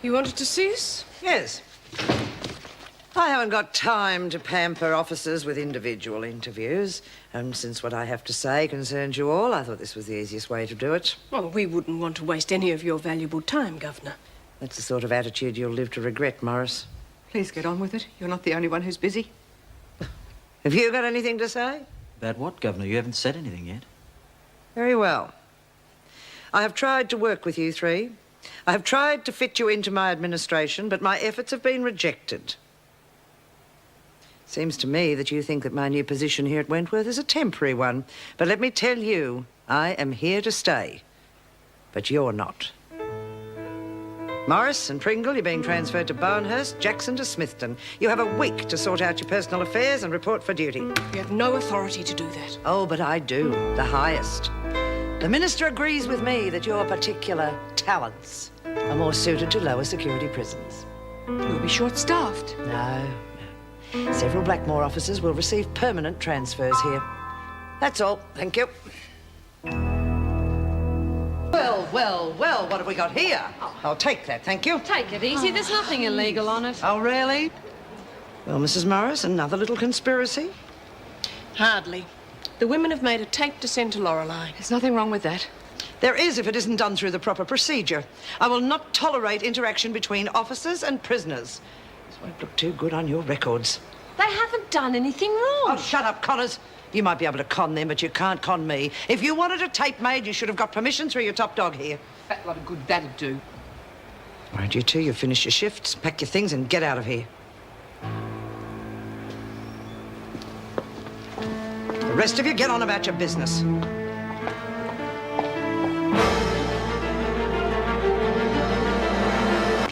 You wanted to see us? Yes. I haven't got time to pamper officers with individual interviews. And since what I have to say concerns you all, I thought this was the easiest way to do it. Well, we wouldn't want to waste any of your valuable time, Governor. That's the sort of attitude you'll live to regret, Morris. Please get on with it. You're not the only one who's busy. Have you got anything to say? About what, Governor? You haven't said anything yet. Very well. I have tried to work with you three. I have tried to fit you into my administration, but my efforts have been rejected. Seems to me that you think that my new position here at Wentworth is a temporary one. But let me tell you, I am here to stay. But you're not. Morris and Pringle, you're being transferred to Barnhurst, Jackson to Smithton. You have a week to sort out your personal affairs and report for duty. You have no authority to do that. Oh, but I do, the highest. The Minister agrees with me that your particular talents are more suited to lower security prisons. You'll be short-staffed. No. Several Blackmore officers will receive permanent transfers here. That's all. Thank you. Well, what have we got here? I'll take that, thank you. Take it easy. There's nothing illegal on it. Oh, really? Well, Mrs. Morris, another little conspiracy? Hardly. The women have made a tape to send to Lorelei. There's nothing wrong with that. There is if it isn't done through the proper procedure. I will not tolerate interaction between officers and prisoners. This won't look too good on your records. They haven't done anything wrong. Oh, shut up, Connors. You might be able to con them, but you can't con me. If you wanted a tape made, you should have got permission through your top dog here. Fat lot of good that'd do. All right, you two, you've finished your shifts. Pack your things and get out of here. The rest of you, get on about your business.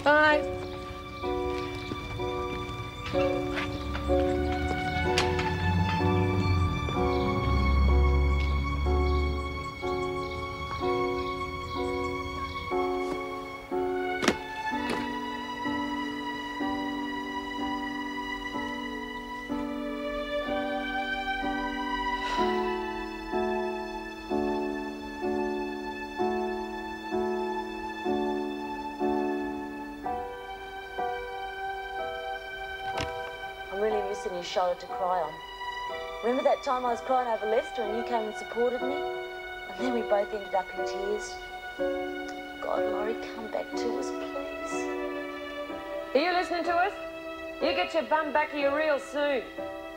Bye. I'm really missing your shoulder to cry on. Remember that time I was crying over Lester and you came and supported me? And then we both ended up in tears. God, Laurie, come back to us, please. Are you listening to us? You get your bum back here real soon.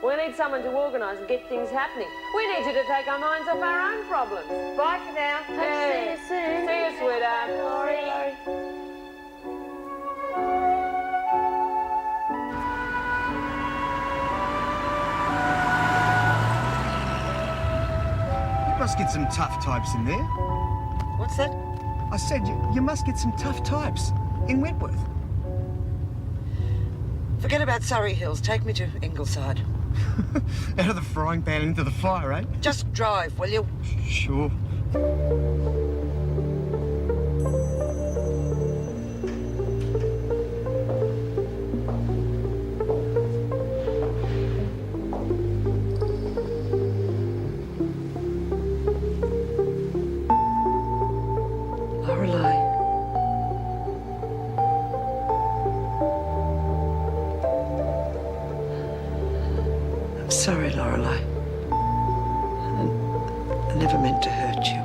We need someone to organise and get things happening. We need you to take our minds off our own problems. Bye for now. Hope to see you soon. See you, sweetheart. Laurie. You must get some tough types in there. What's that? I said you must get some tough types in Wentworth. Forget about Surrey Hills. Take me to Ingleside. Out of the frying pan into the fire, eh? Just drive, will you? Sure. Lorelei. I'm sorry, Lorelei. I never meant to hurt you.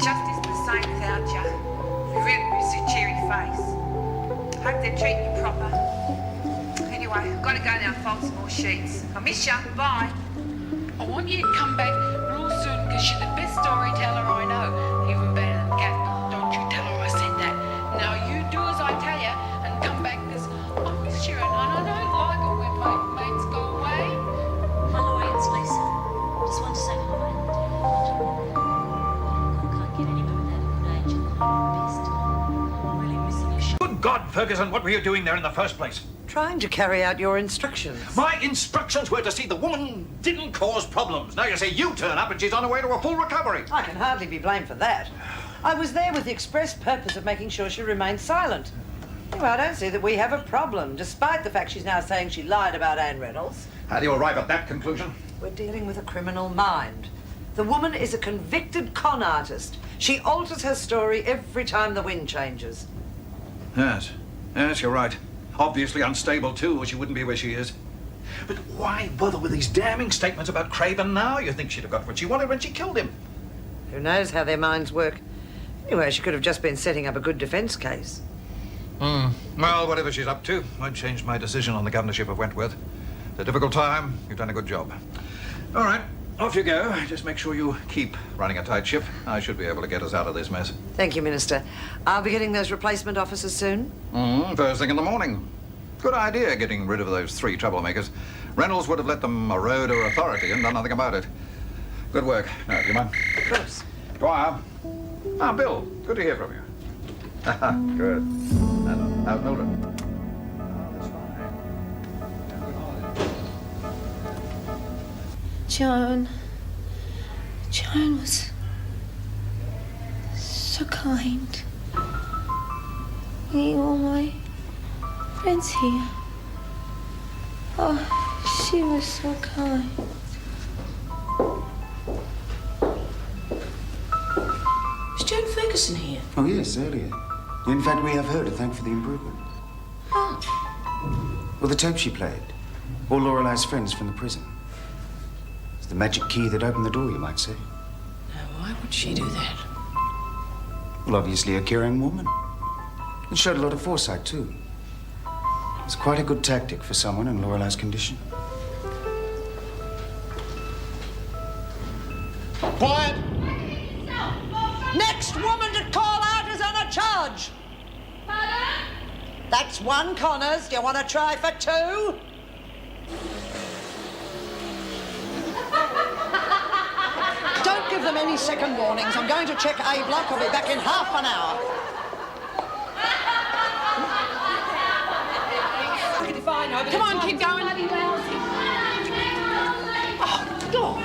Just isn't the same without you. You really miss your cheery face. Hope they're treating you proper. Anyway, I've got to go now and fold some more sheets. I miss you. Bye. I want you to come back real soon because you're the best storyteller I know. Even better than Kath. Don't you tell her I said that. Now you do as I tell you and come back because I miss you and I don't like it when my mates go away. Hi, Laurie, it's Lisa. Just wanted to say hi. I can't get any better than that at an age and I'm pissed. I'm really missing your shoulder. Good God, Ferguson, what were you doing there in the first place? Trying to carry out your instructions. My instructions were to see the woman didn't cause problems. Now you say you turn up and she's on her way to a full recovery. I can hardly be blamed for that. I was there with the express purpose of making sure she remained silent. Anyway, I don't see that we have a problem, despite the fact she's now saying she lied about Anne Reynolds. How do you arrive at that conclusion? We're dealing with a criminal mind. The woman is a convicted con artist. She alters her story every time the wind changes. Yes. Yes, you're right. Obviously unstable, too, or she wouldn't be where she is. But why bother with these damning statements about Craven now? You think she'd have got what she wanted when she killed him. Who knows how their minds work? Anyway, she could have just been setting up a good defence case. Well, whatever she's up to, won't change my decision on the governorship of Wentworth. It's a difficult time. You've done a good job. All right, off you go. Just make sure you keep running a tight ship. I should be able to get us out of this mess. Thank you, Minister. I'll be getting those replacement officers soon. First thing in the morning. Good idea, getting rid of those 3 troublemakers. Reynolds would have let them erode her authority and done nothing about it. Good work. Now, do you mind? Of course. Dwyer. Ah, Bill. Good to hear from you. Good. And how's Mildred? Joan was so kind. Meeting all my friends here. Oh, she was so kind. Is Joan Ferguson here? Oh, yes, earlier. In fact, we have her to thank for the improvement. Oh. Well, the tape she played. All Lorelei's friends from the prison. It's the magic key that opened the door, you might say. Now, why would she do that? Well, obviously a caring woman. And showed a lot of foresight, too. It's quite a good tactic for someone in Lorelei's condition. Quiet! Next woman to call out is on a charge. Pardon? That's 1, Connors. Do you want to try for 2? Don't give them any second warnings. I'm going to check A block. I'll be back in half an hour. Come on, keep going. Oh, God,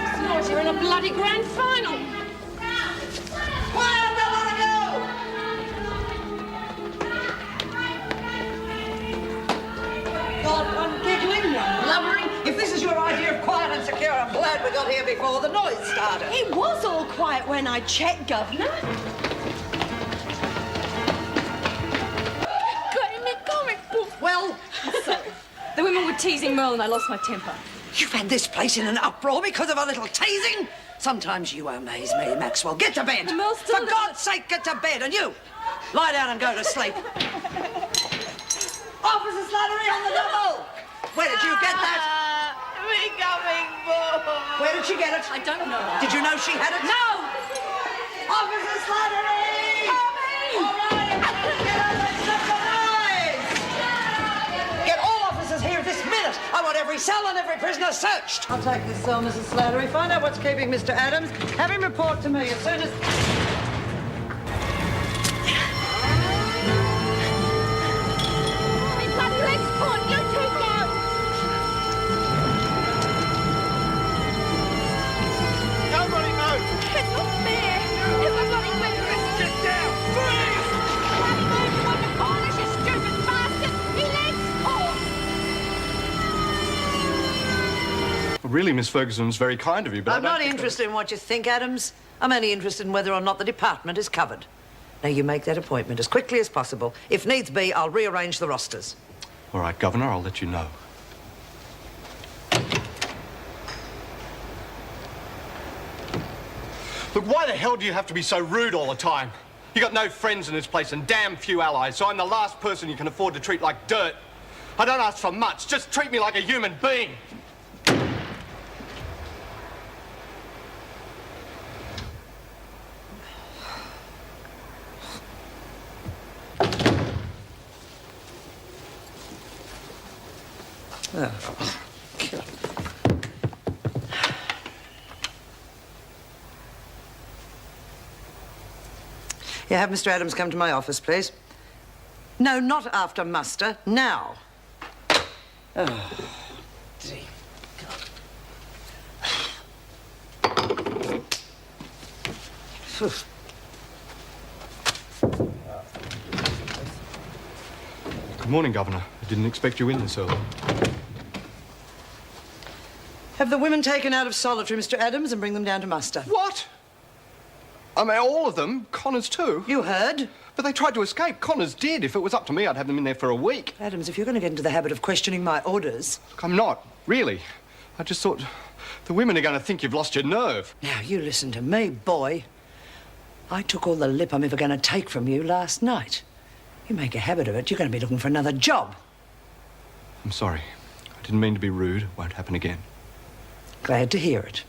you're in a bloody grand final. Quiet, I want to go! God, one giggling, one blubbering. If this is your idea of quiet and secure, I'm glad we got here before the noise started. It was all quiet when I checked, Governor. Got in the comic book. Well, Sorry. The women were teasing Merle and I lost my temper. you've had this place in an uproar because of a little teasing? Sometimes you amaze me, Maxwell. Get to bed. Merle's still For God's sake, get to bed. And you, lie down and go to sleep. Officer Slattery on the double. Where did you get that? We coming, boy. Where did she get it? I don't know. Did you know she had it? No! Officer Slattery! Coming! All right, get out and stop the noise! Get all officers here this minute. I want every cell and every prisoner searched. I'll take this cell, Mrs. Slattery. Find out what's keeping Mr. Adams. Have him report to me as soon as... It's my legs caught. You take out. Nobody knows! It's not fair. Everybody went for it. Get down! Freeze! Bloody move. You want to polish, you stupid bastard. He legs caught. Well, really, Miss Ferguson's very kind of you, but I'm not interested in what you think, Adams. I'm only interested in whether or not the department is covered. Now, you make that appointment as quickly as possible. If needs be, I'll rearrange the rosters. All right, Governor, I'll let you know. Look, why the hell do you have to be so rude all the time? You got no friends in this place and damn few allies, so I'm the last person you can afford to treat like dirt. I don't ask for much. Just treat me like a human being. Yeah, have Mr. Adams come to my office, please. No, not after muster. Now. Oh, dear God. Phew. Good morning, Governor. I didn't expect you in this early. Have the women taken out of solitary, Mr. Adams, and bring them down to muster. What? I mean, all of them? Connors too? You heard? But they tried to escape. Connors did. If it was up to me, I'd have them in there for a week. Adams, if you're going to get into the habit of questioning my orders... Look, I'm not, really. I just thought the women are going to think you've lost your nerve. Now, you listen to me, boy. I took all the lip I'm ever going to take from you last night. You make a habit of it, you're going to be looking for another job. I'm sorry. I didn't mean to be rude. It won't happen again. Glad to hear it.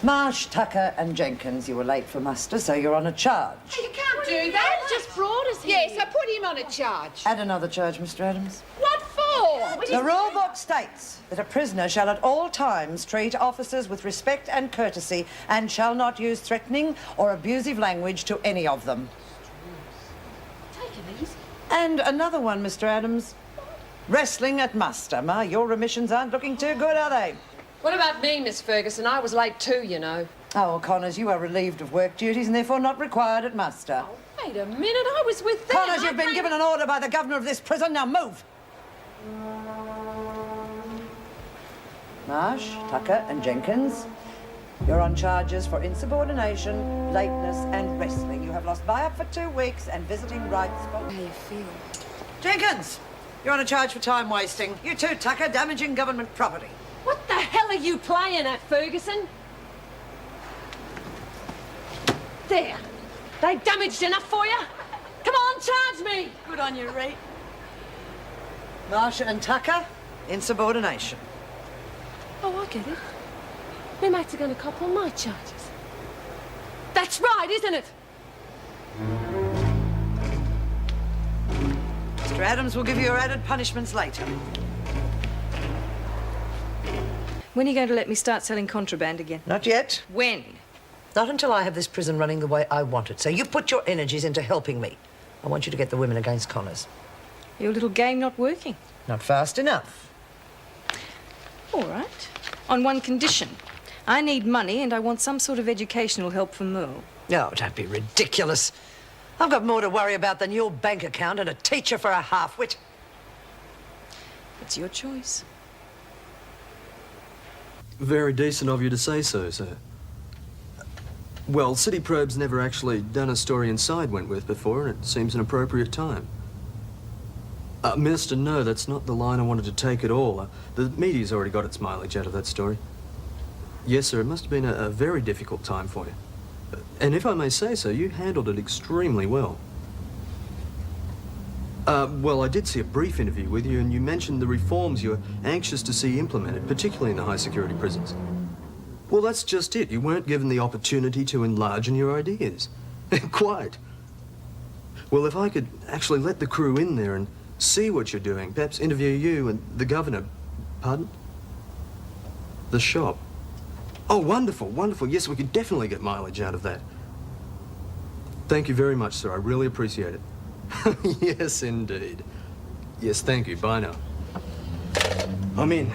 Marsh, Tucker and Jenkins, you were late for muster, so you're on a charge. You can't do that. Just brought us here. Yes, I put him on a charge. Add another charge, Mr. Adams. What for? The rule book states that a prisoner shall at all times treat officers with respect and courtesy and shall not use threatening or abusive language to any of them. Take it easy. And another one, Mr. Adams. Wrestling at muster. Ma, your remissions aren't looking too good, are they? What about me, Miss Ferguson? I was late too, you know. Oh, Connors, you are relieved of work duties and therefore not required at muster. Wait a minute, I was with them. Connors, you've been given an order by the governor of this prison. Now move. Marsh, Tucker and Jenkins, you're on charges for insubordination, lateness and wrestling. You have lost buy-up for 2 weeks and visiting rights for... How you feel? Jenkins, you're on a charge for time wasting. You too, Tucker, damaging government property. What the hell are you playing at, Ferguson? There. They damaged enough for you? Come on, charge me! Good on you, Reed. Marsh and Tucker, insubordination. Oh, I get it. My mates are going to cop all my charges. That's right, isn't it? Mr. Adams will give you your added punishments later. When are you going to let me start selling contraband again? Not yet. When? Not until I have this prison running the way I want it. So you put your energies into helping me. I want you to get the women against Connors. Your little game not working? Not fast enough. All right. On one condition. I need money and I want some sort of educational help from Merle. No, don't be ridiculous. I've got more to worry about than your bank account and a teacher for a half-wit. It's your choice. Very decent of you to say so, sir. Well, City Probe's never actually done a story inside Wentworth before, and it seems an appropriate time. Minister, no, that's not the line I wanted to take at all. The media's already got its mileage out of that story. Yes, sir, it must have been a very difficult time for you. And if I may say so, you handled it extremely well. Well, I did see a brief interview with you, and you mentioned the reforms you're anxious to see implemented, particularly in the high-security prisons. Well, that's just it. You weren't given the opportunity to enlarge on your ideas. Quite. Well, if I could actually let the crew in there and see what you're doing, perhaps interview you and the governor. Pardon? The shop. Oh, wonderful, wonderful. Yes, we could definitely get mileage out of that. Thank you very much, sir. I really appreciate it. Yes, indeed. Yes, thank you. Bye now. I'm in.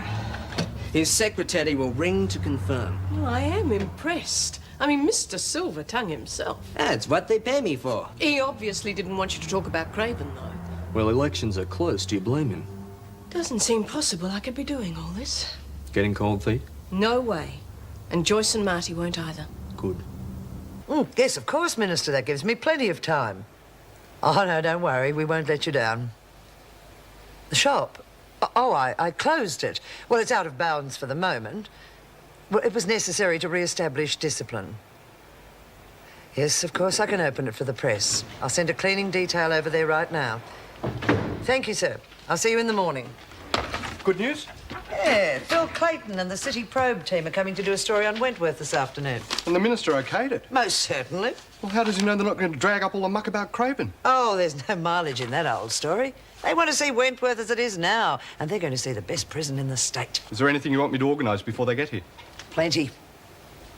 His secretary will ring to confirm. Well, I am impressed. I mean, Mr. Silvertongue himself. That's what they pay me for. He obviously didn't want you to talk about Craven, though. Well, elections are close. Do you blame him? Doesn't seem possible I could be doing all this. Getting cold feet? No way. And Joyce and Marty won't either. Good. Yes, of course, Minister. That gives me plenty of time. Oh, no, don't worry. We won't let you down. The shop? Oh, I closed it. Well, it's out of bounds for the moment. Well, it was necessary to re-establish discipline. Yes, of course, I can open it for the press. I'll send a cleaning detail over there right now. Thank you, sir. I'll see you in the morning. Good news? Yeah, Phil Clayton and the City Probe team are coming to do a story on Wentworth this afternoon. And the minister okayed it? Most certainly. Well, how does he know they're not going to drag up all the muck about Craven? Oh, there's no mileage in that old story. They want to see Wentworth as it is now, and they're going to see the best prison in the state. Is there anything you want me to organise before they get here? Plenty.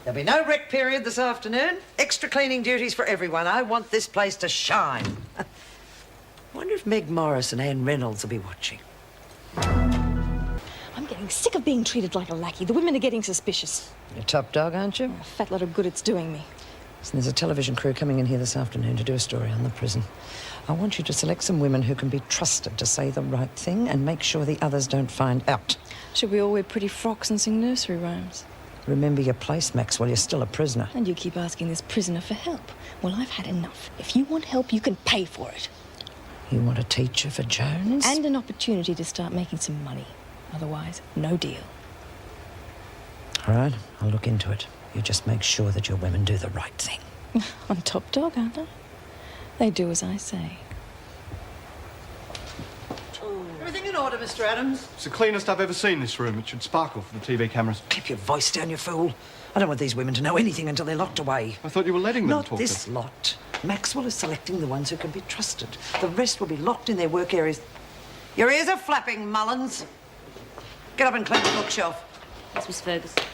There'll be no rec period this afternoon. Extra cleaning duties for everyone. I want this place to shine. Wonder if Meg Morris and Anne Reynolds will be watching. I'm getting sick of being treated like a lackey. The women are getting suspicious. You're a top dog, aren't you? A fat lot of good it's doing me. So there's a television crew coming in here this afternoon to do a story on the prison. I want you to select some women who can be trusted to say the right thing and make sure the others don't find out. Should we all wear pretty frocks and sing nursery rhymes? Remember your place, Maxwell. You're still a prisoner. And you keep asking this prisoner for help. Well, I've had enough. If you want help, you can pay for it. You want a teacher for Jones? And an opportunity to start making some money. Otherwise, no deal. All right, I'll look into it. You just make sure that your women do the right thing. I'm top dog, aren't I? They do as I say. Everything in order, Mr. Adams? It's the cleanest I've ever seen this room. It should sparkle for the TV cameras. Keep your voice down, you fool. I don't want these women to know anything until they're locked away. I thought you were letting them Not talk this to... lot. Maxwell is selecting the ones who can be trusted. The rest will be locked in their work areas. Your ears are flapping, Mullins. Get up and clean the bookshelf. Yes, Miss Ferguson.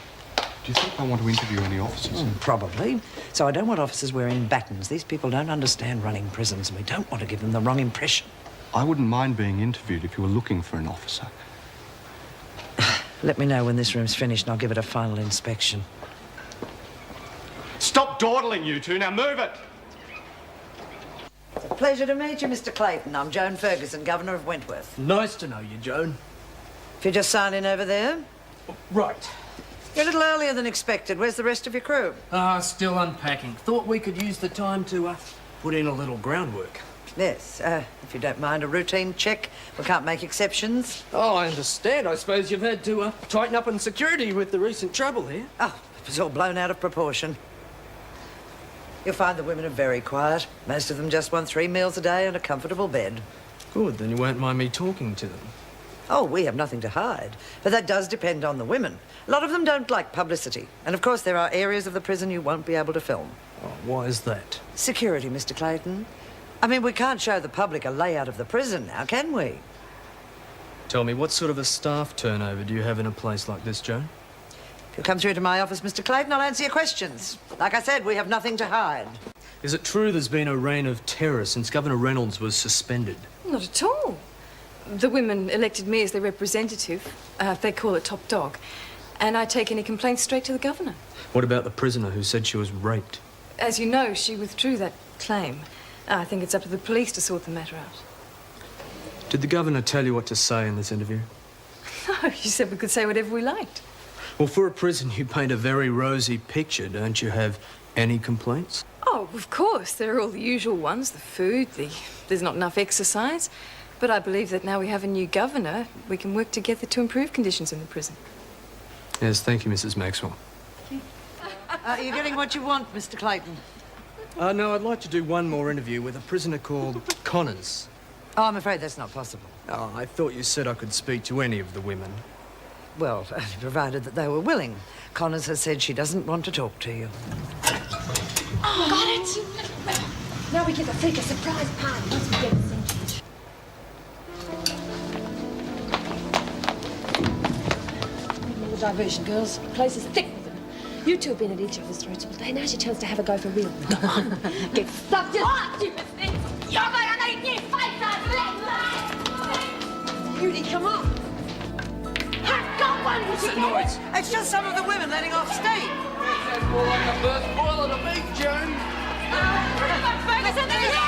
Do you think I want to interview any officers? Probably. So I don't want officers wearing battens. These people don't understand running prisons, and we don't want to give them the wrong impression. I wouldn't mind being interviewed if you were looking for an officer. Let me know when this room's finished and I'll give it a final inspection. Stop dawdling, you two. Now move it! It's a pleasure to meet you, Mr. Clayton. I'm Joan Ferguson, Governor of Wentworth. Nice to know you, Joan. If you just sign in over there. Right. You're a little earlier than expected. Where's the rest of your crew? Still unpacking. Thought we could use the time to put in a little groundwork. Yes, if you don't mind a routine check. We can't make exceptions. Oh, I understand. I suppose you've had to tighten up on security with the recent trouble here. Oh, it was all blown out of proportion. You'll find the women are very quiet. Most of them just want 3 meals a day and a comfortable bed. Good, then you won't mind me talking to them. Oh, we have nothing to hide. But that does depend on the women. A lot of them don't like publicity. And of course, there are areas of the prison you won't be able to film. Oh, why is that? Security, Mr. Clayton. I mean, we can't show the public a layout of the prison now, can we? Tell me, what sort of a staff turnover do you have in a place like this, Joan? If you'll come through to my office, Mr. Clayton, I'll answer your questions. Like I said, we have nothing to hide. Is it true there's been a reign of terror since Governor Reynolds was suspended? Not at all. The women elected me as their representative. They call it top dog. And I take any complaints straight to the governor. What about the prisoner who said she was raped? As you know, she withdrew that claim. I think it's up to the police to sort the matter out. Did the governor tell you what to say in this interview? No, she said we could say whatever we liked. Well, for a prison, you paint a very rosy picture. Don't you have any complaints? Oh, of course. There are all the usual ones. The food, there's not enough exercise. But I believe that now we have a new governor, we can work together to improve conditions in the prison. Yes, thank you, Mrs. Maxwell. You're getting what you want, Mr. Clayton. No, I'd like to do one more interview with a prisoner called Connors. Oh, I'm afraid that's not possible. Oh, I thought you said I could speak to any of the women. Well, provided that they were willing. Connors has said she doesn't want to talk to you. Oh, got it! Now we get the freak a surprise party once we get the sentence. No diversion, girls. The place is thick with them. You two have been at each other's throats all day. Now's your chance to have a go for real. Go on. Get stuck to stupid things. You're gonna need new fighters, Beauty, come on. I've got one. What's that noise? It's just some of the women letting off steam. That's more like a burst boiler to me, Joan. Ferguson, they try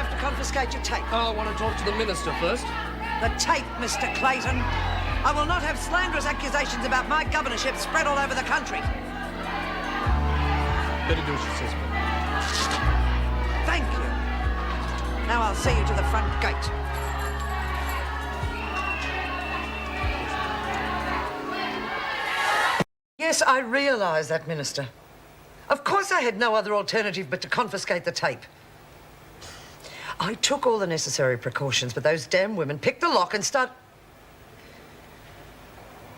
to confiscate your tape. Oh, I want to talk to the minister first. The tape, Mr. Clayton. I will not have slanderous accusations about my governorship spread all over the country. Better do as she says. Thank you. Now I'll see you to the front gate. Yes, I realise that, Minister. Of course I had no other alternative but to confiscate the tape. I took all the necessary precautions, but those damn women picked the lock and start...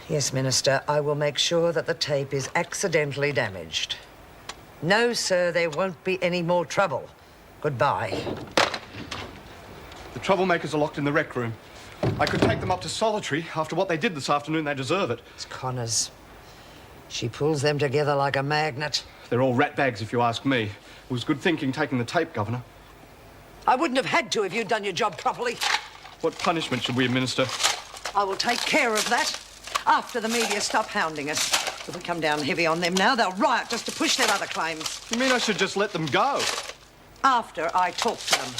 Yes, Minister, I will make sure that the tape is accidentally damaged. No, sir, there won't be any more trouble. Goodbye. The troublemakers are locked in the rec room. I could take them up to solitary. After what they did this afternoon, they deserve it. It's Connors. She pulls them together like a magnet. They're all ratbags, if you ask me. It was good thinking taking the tape, Governor. I wouldn't have had to if you'd done your job properly. What punishment should we administer? I will take care of that after the media stop hounding us. If we come down heavy on them now, they'll riot just to push their other claims. You mean I should just let them go? After I talk to them.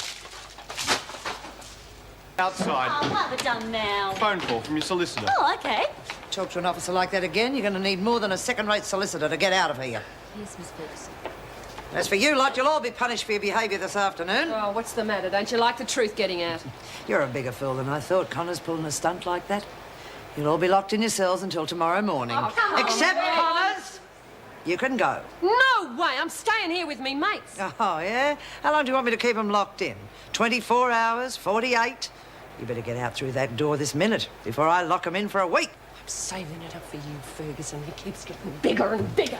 Outside. Oh, what have I done now? Phone call from your solicitor. Oh, okay. Talk to an officer like that again, you're going to need more than a second-rate solicitor to get out of here. Yes, Miss Ferguson. As for you lot, you'll all be punished for your behaviour this afternoon. Oh, what's the matter? Don't you like the truth getting out? You're a bigger fool than I thought, Connors, pulling a stunt like that. You'll all be locked in your cells until tomorrow morning. Oh, come on, Except man. Connors, you can go. No way! I'm staying here with me mates. Oh, yeah? How long do you want me to keep them locked in? 24 hours? 48? You better get out through that door this minute before I lock them in for a week. I'm saving it up for you, Ferguson. He keeps getting bigger and bigger.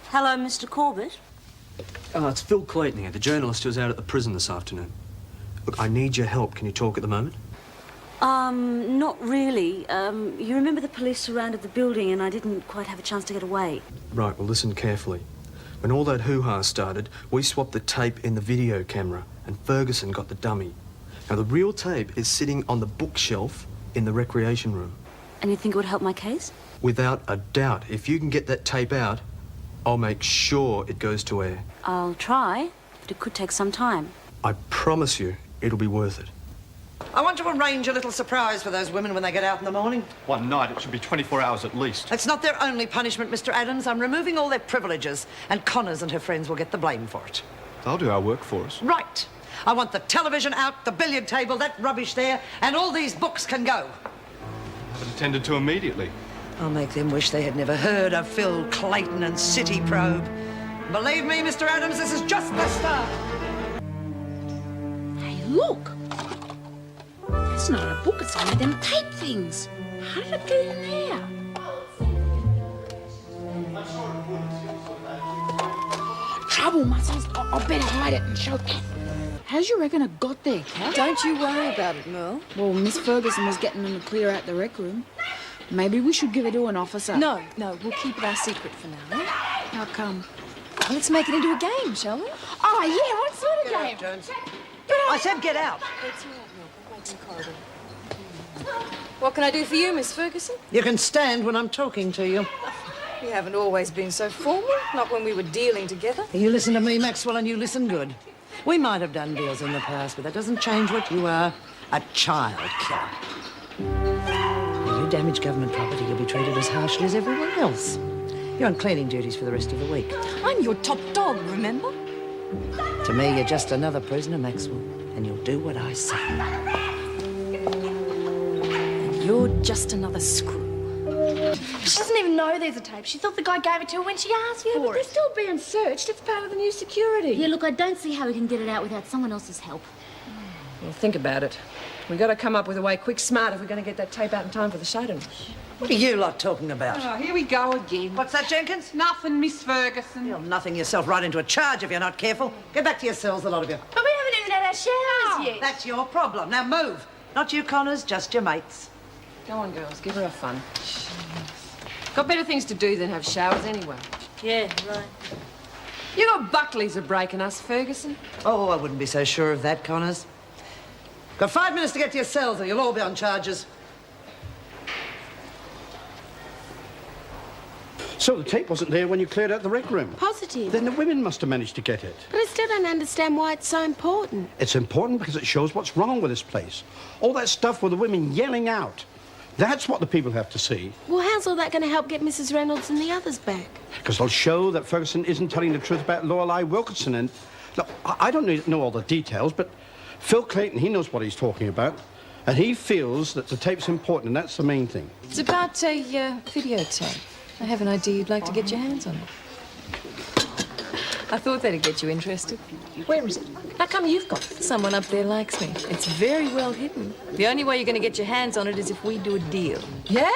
Hello, Mr. Corbett. Oh, it's Phil Clayton here, the journalist who's out at the prison this afternoon. Look, I need your help. Can you talk at the moment? Not really. You remember the police surrounded the building and I didn't quite have a chance to get away. Right, well, listen carefully. When all that hoo-ha started, we swapped the tape in the video camera, and Ferguson got the dummy. Now, the real tape is sitting on the bookshelf in the recreation room. And you think it would help my case? Without a doubt. If you can get that tape out, I'll make sure it goes to air. I'll try, but it could take some time. I promise you, it'll be worth it. I want to arrange a little surprise for those women when they get out in the morning. One night, it should be 24 hours at least. That's not their only punishment, Mr. Adams. I'm removing all their privileges, and Connors and her friends will get the blame for it. They'll do our work for us. Right. I want the television out, the billiard table, that rubbish there, and all these books can go. Have it attended to immediately. I'll make them wish they had never heard of Phil Clayton and City Probe. Believe me, Mr. Adams, this is just the start. Hey, look! That's not a book, it's one of them tape things. How did it get in there? Trouble, Muscles. I better hide it and show Kath. How do you reckon it got there, Kath? Don't you worry about it, Merle. Well, Miss Ferguson was getting them to clear out the rec room. Maybe we should give it to an officer. No, we'll keep it our secret for now, eh? How come? Well, let's make it into a game, shall we? Oh, yeah, what sort of game? Jones. I said get out. It's all right, Milk. I'll wait in the corridor. What can I do for you, Miss Ferguson? You can stand when I'm talking to you. We haven't always been so formal, not when we were dealing together. You listen to me, Maxwell, and you listen good. We might have done deals in the past, but that doesn't change what you are, a child killer. If you damage government property, you'll be treated as harshly as everyone else. You're on cleaning duties for the rest of the week. I'm your top dog, remember? To me, you're just another prisoner, Maxwell, and you'll do what I say. And you're just another screw. She doesn't even know there's a tape. She thought the guy gave it to her when she asked for But it. they're still being searched. It's part of the new security. Yeah, look, I don't see how we can get it out without someone else's help. Well, think about it. We've got to come up with a way quick smart if we're going to get that tape out in time for the show tonight. What are you lot talking about? Oh, here we go again. What's that, Jenkins? Nothing, Miss Ferguson. You'll nothing yourself right into a charge if you're not careful. Get back to your cells, the lot of you. But we haven't even had our showers yet. That's your problem. Now move. Not you, Connors, just your mates. Go on, girls. Give her a fun. Got better things to do than have showers anyway. Yeah, right. You got Buckleys are breaking us, Ferguson. Oh, I wouldn't be so sure of that, Connors. Got 5 minutes to get to your cells or you'll all be on charges. So the tape wasn't there when you cleared out the rec room? Positive. Then the women must have managed to get it. But I still don't understand why it's so important. It's important because it shows what's wrong with this place. All that stuff with the women yelling out. That's what the people have to see. Well, how's all that going to help get Mrs. Reynolds and the others back? Because they'll show that Ferguson isn't telling the truth about Lorelei Wilkinson. And look, I don't know all the details, but Phil Clayton, he knows what he's talking about. And he feels that the tape's important, and that's the main thing. It's about a videotape. I have an idea you'd like to get your hands on it. I thought that'd get you interested. Where is it? How come you've got it? Someone up there likes me. It's very well hidden. The only way you're going to get your hands on it is if we do a deal. Yeah?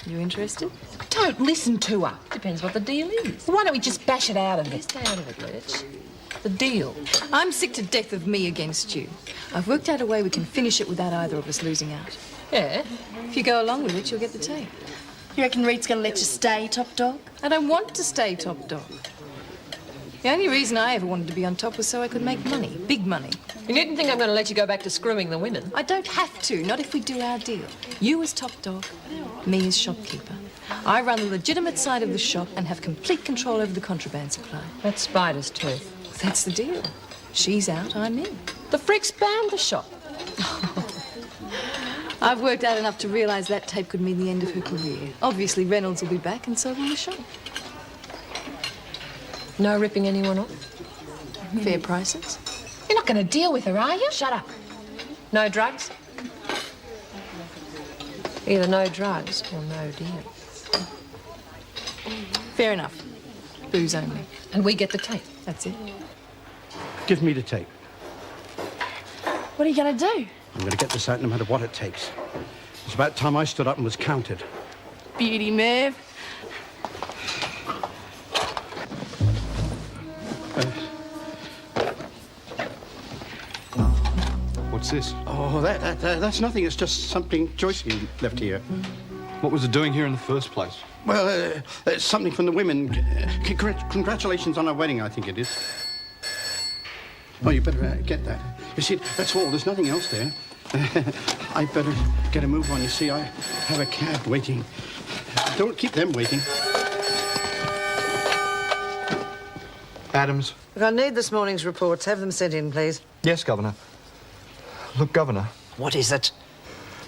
You interested? Don't listen to her. Depends what the deal is. Why don't we just bash it out of it? Stay out of it, Rich. The deal. I'm sick to death of me against you. I've worked out a way we can finish it without either of us losing out. Yeah? If you go along with it, you'll get the tape. You reckon Reed's going to let you stay top dog? I don't want to stay top dog. The only reason I ever wanted to be on top was so I could make money, big money. You needn't think I'm going to let you go back to screwing the women. I don't have to, not if we do our deal. You as top dog, me as shopkeeper. I run the legitimate side of the shop and have complete control over the contraband supply. That's Spider's tooth. That's the deal. She's out, I'm in. The freaks banned the shop. I've worked out enough to realise that tape could mean the end of her career. Obviously, Reynolds will be back and so will the shop. No ripping anyone off? Fair prices. You're not going to deal with her, are you? Shut up. No drugs? Either no drugs or no deal. Fair enough. Booze only. And we get the tape. That's it. Give me the tape. What are you going to do? I'm going to get this out no matter what it takes. It's about time I stood up and was counted. Beauty, Merv. What's this? Oh, that's nothing. It's just something Joycey left here. What was it doing here in the first place? Well, it's something from the women. Congratulations on our wedding, I think it is. Oh, you better get that. You see, that's all. There's nothing else there. I better get a move on. You see, I have a cab waiting. Don't keep them waiting. Adams. Look, I need this morning's reports. Have them sent in, please. Yes, Governor. Look, Governor. What is it?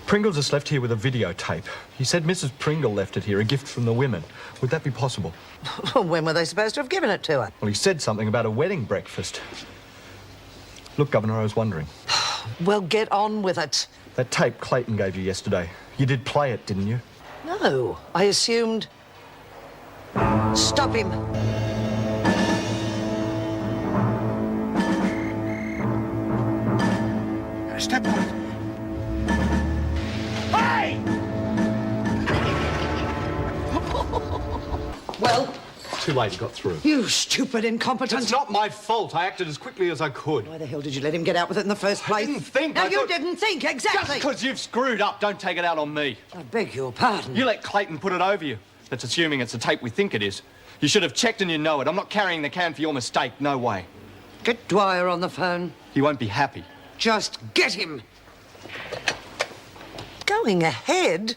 Pringle's just left here with a videotape. He said Mrs. Pringle left it here, a gift from the women. Would that be possible? When were they supposed to have given it to her? Well, he said something about a wedding breakfast. Look, Governor, I was wondering. Well, get on with it. That tape Clayton gave you yesterday, you did play it, didn't you? No, I assumed... Stop him. Step on it. Hey! Well? Too late, he got through. You stupid incompetent. It's not my fault. I acted as quickly as I could. Why the hell did you let him get out with it in the first place? I didn't think. No, I you thought... didn't think, exactly. Just because you've screwed up, don't take it out on me. I beg your pardon. You let Clayton put it over you. That's assuming it's the tape we think it is. You should have checked and you know it. I'm not carrying the can for your mistake. No way. Get Dwyer on the phone. He won't be happy. Just get him. Going ahead?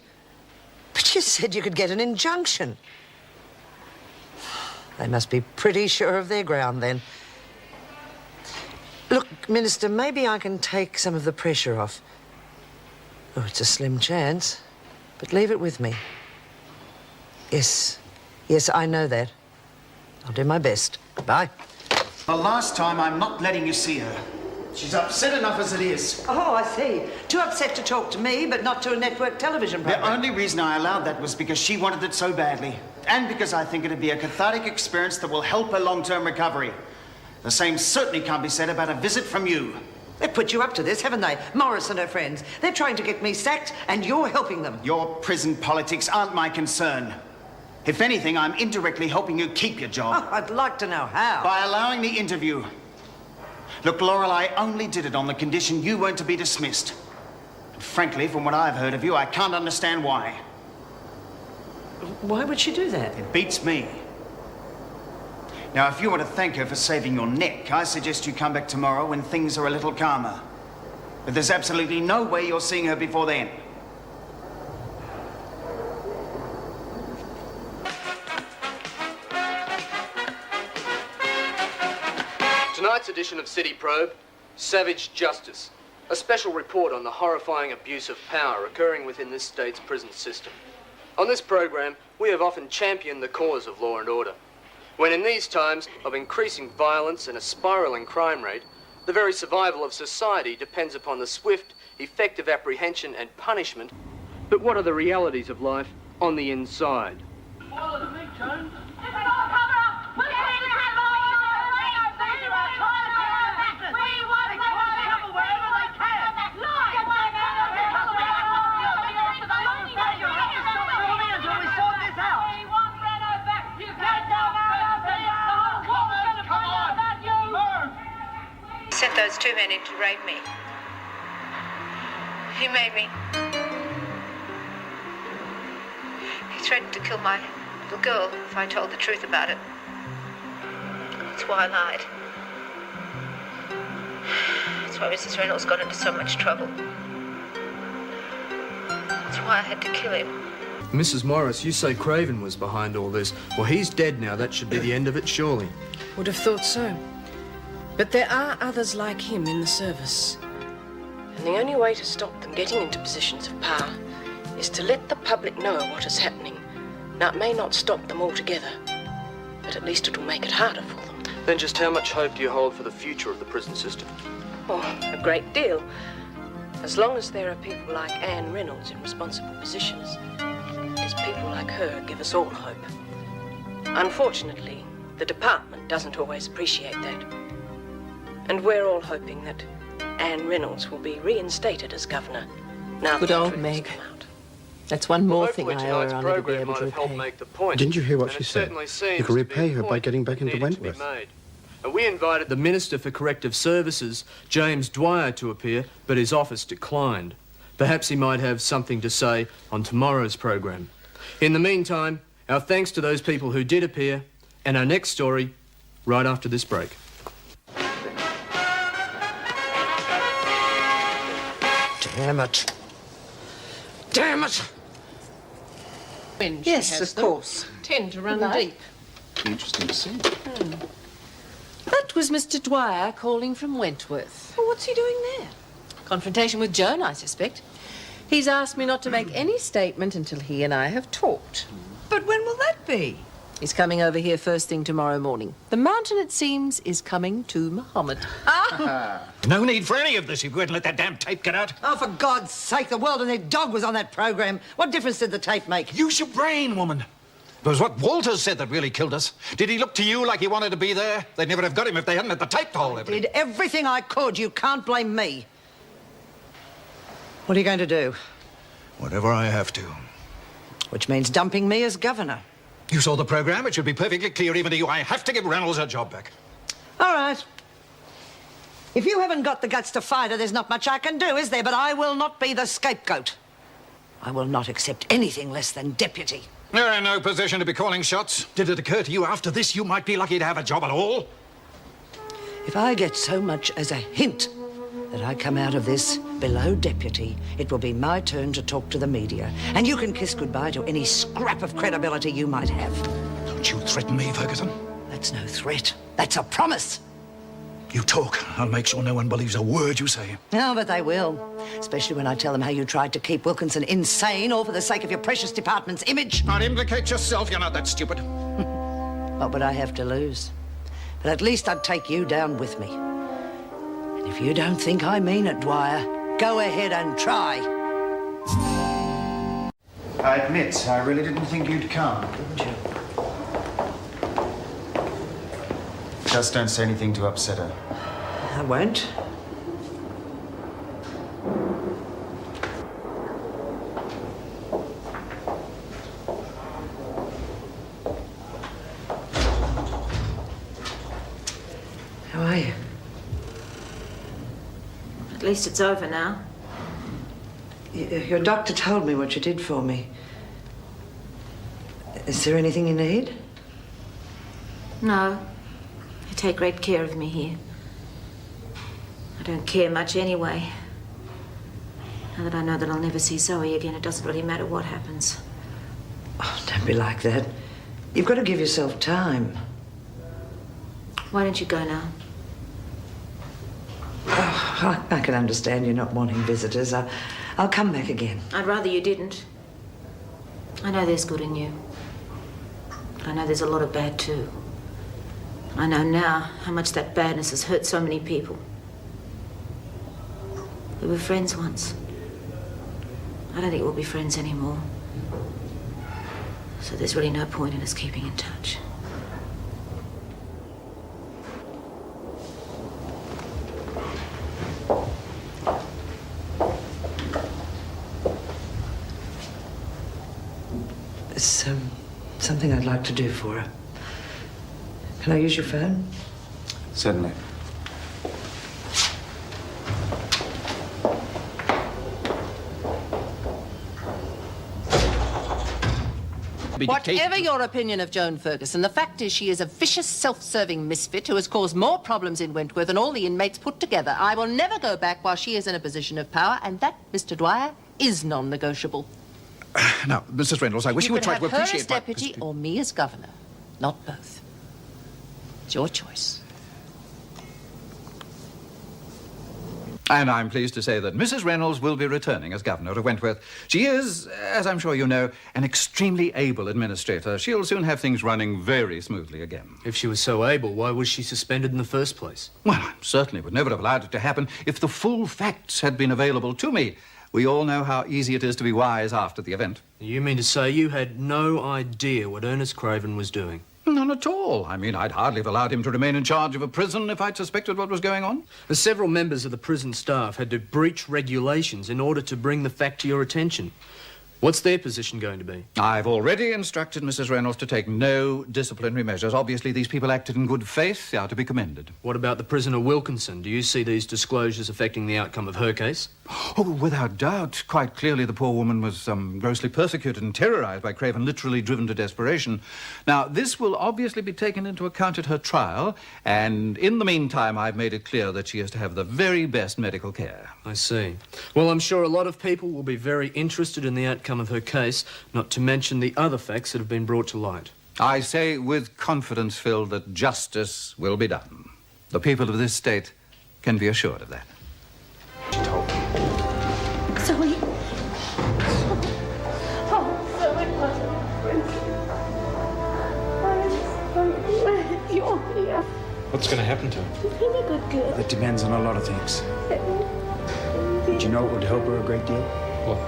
But you said you could get an injunction. They must be pretty sure of their ground, then. Look, Minister, maybe I can take some of the pressure off. Oh, it's a slim chance, but leave it with me. Yes, I know that. I'll do my best. Bye. The last time, I'm not letting you see her. She's upset enough as it is. Oh, I see. Too upset to talk to me, but not to a network television program. The only reason I allowed that was because she wanted it so badly. And because I think it'd be a cathartic experience that will help her long-term recovery. The same certainly can't be said about a visit from you. They've put you up to this, haven't they? Morris and her friends. They're trying to get me sacked, and you're helping them. Your prison politics aren't my concern. If anything, I'm indirectly helping you keep your job. Oh, I'd like to know how. By allowing the interview. Look, Lorelei only did it on the condition you weren't to be dismissed. Frankly, from what I've heard of you, I can't understand why. Why would she do that? It beats me. Now, if you want to thank her for saving your neck, I suggest you come back tomorrow when things are a little calmer. But there's absolutely no way you're seeing her before then. Tonight's edition of City Probe, Savage Justice, a special report on the horrifying abuse of power occurring within this state's prison system. On this program, we have often championed the cause of law and order. When in these times of increasing violence and a spiraling crime rate, the very survival of society depends upon the swift, effective apprehension and punishment. But what are the realities of life on the inside? Sent those two men in to rape me. He made me. He threatened to kill my little girl if I told the truth about it. That's why I lied. That's why Mrs. Reynolds got into so much trouble. That's why I had to kill him. Mrs. Morris, you say Craven was behind all this. Well, he's dead now. That should be the end of it, surely. Would have thought so. But there are others like him in the service. And the only way to stop them getting into positions of power is to let the public know what is happening. Now, it may not stop them altogether, but at least it'll make it harder for them. Then just how much hope do you hold for the future of the prison system? Oh, a great deal. As long as there are people like Anne Reynolds in responsible positions, it is people like her give us all hope. Unfortunately, the department doesn't always appreciate that. And we're all hoping that Anne Reynolds will be reinstated as governor. Now Good old Meg. That's one more thing I owe her honor to be able to help repay. make the point. Didn't you hear what she it said? certainly seems You can to be repay a her by point getting back into needed to be Wentworth. made. And we invited the Minister for Corrective Services, James Dwyer, to appear, but his office declined. Perhaps he might have something to say on tomorrow's program. In the meantime, our thanks to those people who did appear, and our next story right after this break. Damn it. Damn it! When Yes, she has of them, course. tend to run Right. deep. Interesting to see. That was Mr. Dwyer calling from Wentworth. Well, what's he doing there? Confrontation with Joan, I suspect. He's asked me not to make any statement until he and I have talked. But when will that be? He's coming over here first thing tomorrow morning. The mountain, it seems, is coming to Muhammad. No need for any of this if you hadn't let that damn tape get out. Oh, for God's sake, the world and their dog was on that program. What difference did the tape make? Use your brain, woman. It was what Walters said that really killed us. Did he look to you like he wanted to be there? They'd never have got him if they hadn't had the tape to hold everything. Did everything I could. You can't blame me. What are you going to do? Whatever I have to. Which means dumping me as governor. You saw the program. It should be perfectly clear even to you. I have to give Reynolds her job back. All right. If you haven't got the guts to fight her, there's not much I can do, is there? But I will not be the scapegoat. I will not accept anything less than deputy. You're in no position to be calling shots. Did it occur to you after this you might be lucky to have a job at all? If I get so much as a hint that I come out of this below deputy, it will be my turn to talk to the media. And you can kiss goodbye to any scrap of credibility you might have. Don't you threaten me, Ferguson. That's no threat. That's a promise. You talk. I'll make sure no one believes a word you say. No, but they will. Especially when I tell them how you tried to keep Wilkinson insane, all for the sake of your precious department's image. Not implicate yourself. You're not that stupid. What would I have to lose? But at least I'd take you down with me. And if you don't think I mean it, Dwyer, go ahead and try. I admit, I really didn't think you'd come. Didn't you? Just don't say anything to upset her. I won't. How are you? At least it's over now. Your doctor told me what you did for me. Is there anything you need? No. You take great care of me here. I don't care much anyway. Now that I know that I'll never see Zoe again, it doesn't really matter what happens. Oh, don't be like that. You've got to give yourself time. Why don't you go now? Oh, I can understand you not wanting visitors. I'll come back again. I'd rather you didn't. I know there's good in you. But I know there's a lot of bad too. I know now how much that badness has hurt so many people. We were friends once. I don't think we'll be friends anymore. So there's really no point in us keeping in touch. There's something I'd like to do for her. Can I use your phone? Certainly. Whatever your opinion of Joan Ferguson, the fact is she is a vicious, self-serving misfit who has caused more problems in Wentworth than all the inmates put together. I will never go back while she is in a position of power, and that, Mr. Dwyer, is non-negotiable. Now, Mrs. Reynolds, I wish you would try to appreciate her as deputy or me as governor, not both. It's your choice. And I'm pleased to say that Mrs. Reynolds will be returning as governor of Wentworth. She is, as I'm sure you know, an extremely able administrator. She'll soon have things running very smoothly again. If she was so able, why was she suspended in the first place? Well, I certainly would never have allowed it to happen if the full facts had been available to me. We all know how easy it is to be wise after the event. You mean to say you had no idea what Ernest Craven was doing? None at all. I mean, I'd hardly have allowed him to remain in charge of a prison if I'd suspected what was going on. Several members of the prison staff had to breach regulations in order to bring the fact to your attention. What's their position going to be? I've already instructed Mrs. Reynolds to take no disciplinary measures. Obviously, these people acted in good faith. They are to be commended. What about the prisoner Wilkinson? Do you see these disclosures affecting the outcome of her case? Oh, without doubt. Quite clearly, the poor woman was grossly persecuted and terrorized by Craven, literally driven to desperation. Now, this will obviously be taken into account at her trial, and in the meantime, I've made it clear that she is to have the very best medical care. I see. Well, I'm sure a lot of people will be very interested in the outcome of her case, not to mention the other facts that have been brought to light. I say with confidence, Phil, that justice will be done. The people of this state can be assured of that. She told me. Zoe. Oh, Zoe, my princess. You're here. What's going to happen to her? You've been a good girl. It depends on a lot of things. Do you know what would help her a great deal? What?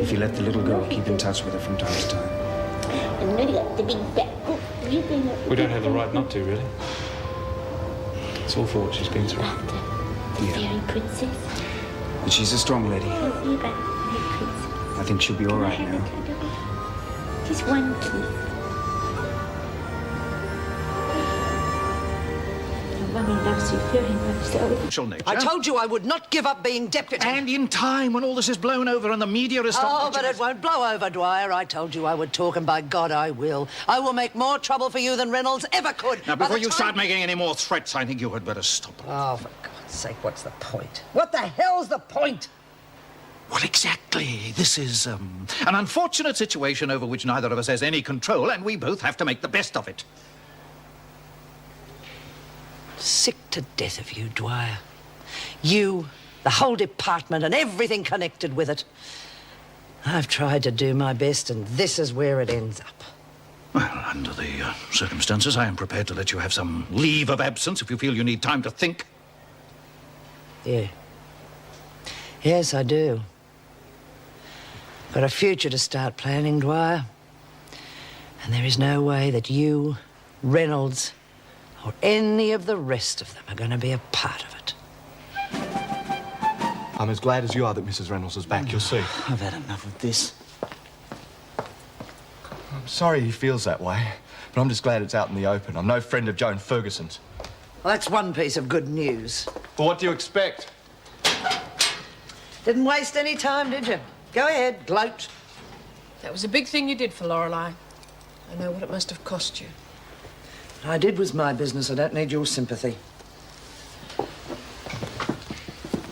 If you let the little girl keep in touch with her from time to time. And maybe the big fat book. We don't have the right not to, really. It's all for what she's been through. The fairy princess. But she's a strong lady. Tell me about the fairy princess. I think she'll be all right now. Just one kiss. Mummy loves you very much, Zoe. Nature. I told you I would not give up being deputy. And in time, when all this is blown over and the media is... Oh, but it won't blow over, Dwyer. I told you I would talk, and by God, I will. I will make more trouble for you than Reynolds ever could. Now, before you start making any more threats, I think you had better stop. Oh, for God's sake, what's the point? What the hell's the point? Well, exactly. This is, an unfortunate situation over which neither of us has any control, and we both have to make the best of it. Sick to death of you, Dwyer. You, the whole department, and everything connected with it. I've tried to do my best, and this is where it ends up. Well, under the circumstances, I am prepared to let you have some leave of absence if you feel you need time to think. Yeah. Yes, I do. Got a future to start planning, Dwyer. And there is no way that you, Reynolds, or any of the rest of them are going to be a part of it. I'm as glad as you are that Mrs. Reynolds is back, you'll see. I've had enough of this. I'm sorry he feels that way, but I'm just glad it's out in the open. I'm no friend of Joan Ferguson's. Well, that's one piece of good news. Well, what do you expect? Didn't waste any time, did you? Go ahead, gloat. That was a big thing you did for Lorelei. I know what it must have cost you. What I did was my business. I don't need your sympathy.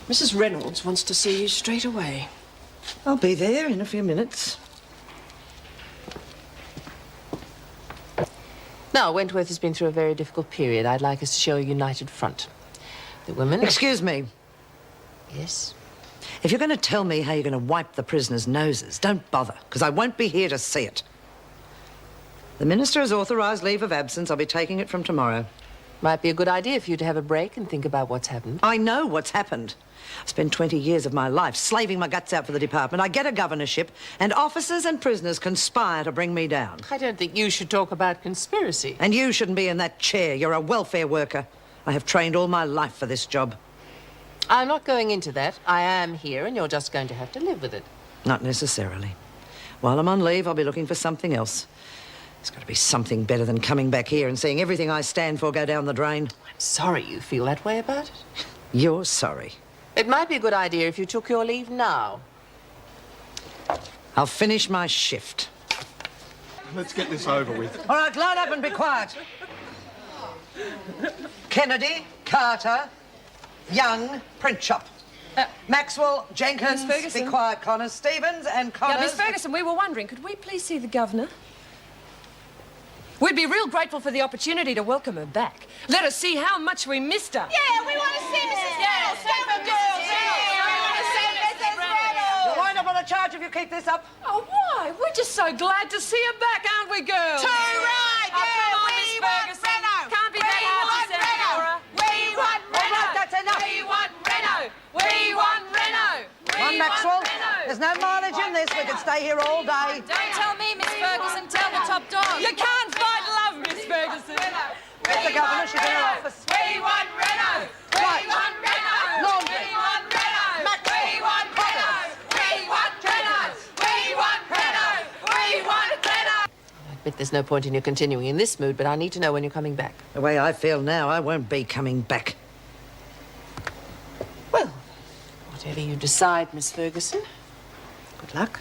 Mrs. Reynolds wants to see you straight away. I'll be there in a few minutes. Now, Wentworth has been through a very difficult period. I'd like us to show a united front. The women... Excuse me. Yes? If you're going to tell me how you're going to wipe the prisoners' noses, don't bother, because I won't be here to see it. The Minister has authorised leave of absence. I'll be taking it from tomorrow. Might be a good idea for you to have a break and think about what's happened. I know what's happened. I spent 20 years of my life slaving my guts out for the department. I get a governorship, and officers and prisoners conspire to bring me down. I don't think you should talk about conspiracy. And you shouldn't be in that chair. You're a welfare worker. I have trained all my life for this job. I'm not going into that. I am here, and you're just going to have to live with it. Not necessarily. While I'm on leave, I'll be looking for something else. There's got to be something better than coming back here and seeing everything I stand for go down the drain. I'm sorry you feel that way about it. You're sorry. It might be a good idea if you took your leave now. I'll finish my shift. let's get this over with. All right, line up and be quiet. Kennedy, Carter, Young, Printshop. Maxwell, Jenkins, Miss Ferguson. be quiet, Connors, Stevens and Connors. Yeah, Miss Ferguson, we were wondering, could we please see the governor? We'd be real grateful for the opportunity to welcome her back. Let us see how much we missed her. Yeah, we want to see Mrs. Reynolds. Stand up, girls. We want to see Mrs. Reynolds. You'll wind up on a charge if you keep this up. Oh, why? We're just so glad to see her back, aren't we, girls? Too right, Oh, yeah, come on, we Miss want Ferguson. Reno. Can't be We that hard want to say, Reno. Laura. We want All Reno. right, that's enough. We want Reno. We want Reno. Come on, Maxwell. There's no mileage in this. We could stay here all day. Don't tell me, Miss Ferguson. Tell the top dog. You can't fight love, Miss Ferguson. Get the governor. She's in her office. We want Reno. Right. We want Reno. Laundry. We want Reno. Maxwell. We want Reno. We want Reno. We want Reno. We want Reno. I admit there's no point in you continuing in this mood, but I need to know when you're coming back. The way I feel now, I won't be coming back. Whatever you decide, Miss Ferguson. Good luck.